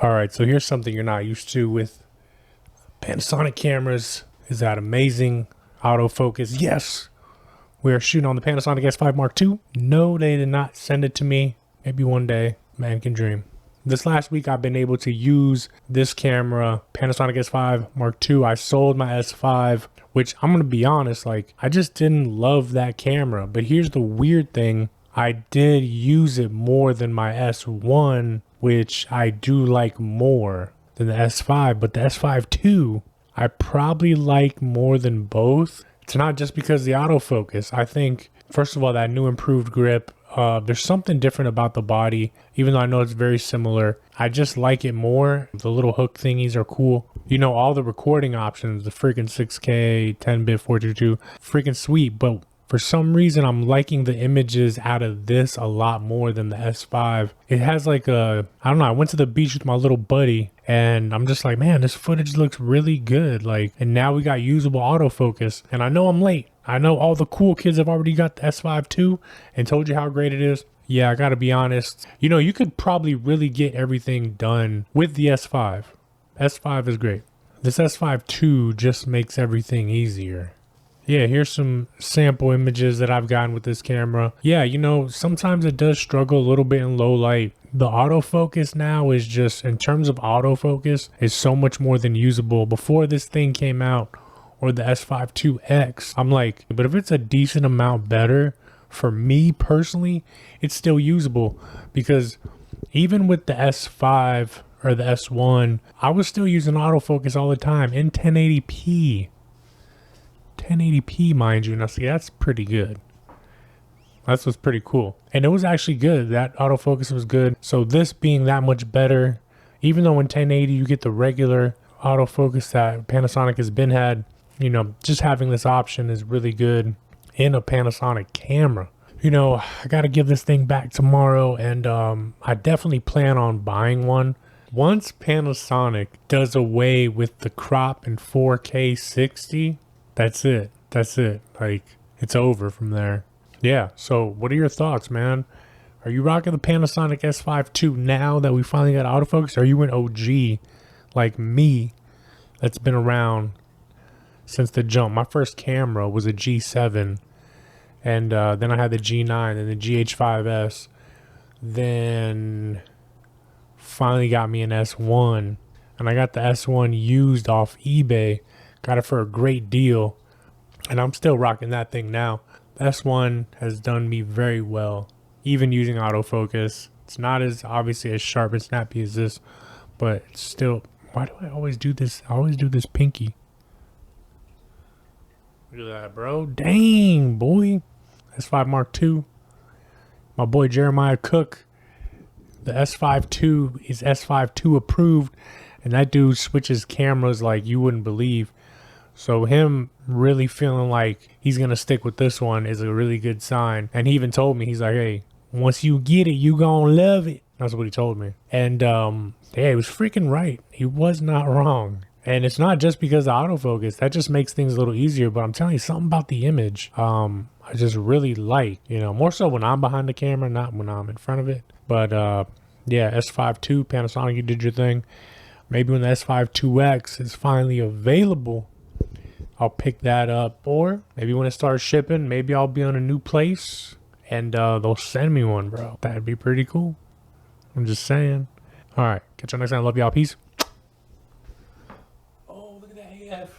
All right, so here's something you're not used to with Panasonic cameras is that amazing autofocus. Yes, we are shooting on the Panasonic S5 Mark II. No, they did not send it to me. Maybe one day, man can dream. This last week, I've been able to use this camera, Panasonic S5 Mark II. I sold my S5, which I'm going to be honest, like, I just didn't love that camera. But here's the weird thing. I did use it more than my S1, which I do like more than the S5. But the S5 II, I probably like more than both. It's not just because of the autofocus. I think, first of all, that new improved grip. There's something different about the body, even though I know it's very similar. I just like it more. The little hook thingies are cool. You know, all the recording options, the freaking 6K, 10-bit, 422, freaking sweet. But for some reason, I'm liking the images out of this a lot more than the S5. It has like a, I don't know, I went to the beach with my little buddy and I'm just like, man, this footage looks really good. Like, and now we got usable autofocus. And I know I'm late. I know all the cool kids have already got the S5 II and told you how great it is. Yeah, I gotta be honest. You know, you could probably really get everything done with the S5. S5 is great. This S5 II just makes everything easier. Yeah, here's some sample images that I've gotten with this camera. Yeah, you know, sometimes it does struggle a little bit in low light. The autofocus now is just, in terms of autofocus, is so much more than usable. Before this thing came out, or the S5 IIX, I'm like, but if it's a decent amount better, for me personally, it's still usable. Because even with the S5 or the S1, I was still using autofocus all the time in 1080p. 1080p, mind you. Now, see, that's pretty good. That's what's pretty cool. And it was actually good. That autofocus was good. So this being that much better, even though in 1080 you get the regular autofocus that Panasonic has been had, you know, just having this option is really good in a Panasonic camera. You know, I got to give this thing back tomorrow, and I definitely plan on buying one. Once Panasonic does away with the crop in 4K 60, that's it. That's it. Like, it's over from there. Yeah, so what are your thoughts, man? Are you rocking the Panasonic S5 II now that we finally got autofocus? Or are you an OG like me that's been around since the jump? My first camera was a G7, and then I had the G9 and the GH5S. Then finally got me an S1, and I got the S1 used off eBay. Got it for a great deal, and I'm still rocking that thing now. The S1 has done me very well, even using autofocus. It's not as obviously as sharp and snappy as this, but it's still, why do I always do this? I always do this pinky. Look at that, bro. Dang, boy. S5 Mark II. My boy Jeremiah Cook. The S5 II is S5 II approved, and that dude switches cameras like you wouldn't believe. So him really feeling like he's going to stick with this one is a really good sign. And he even told me, he's like, hey, once you get it, you gonna love it. That's what he told me. And yeah, he was freaking right. He was not wrong. And it's not just because of autofocus. That just makes things a little easier. But I'm telling you, something about the image, I just really like, you know, more so when I'm behind the camera, not when I'm in front of it. But yeah, S5 II, Panasonic, you did your thing. Maybe when the S5 IIX is finally available, I'll pick that up. Or maybe when it starts shipping, maybe I'll be on a new place and they'll send me one, bro. That'd be pretty cool. I'm just saying. All right, catch you next time. Love y'all. Peace. Oh, look at that AF.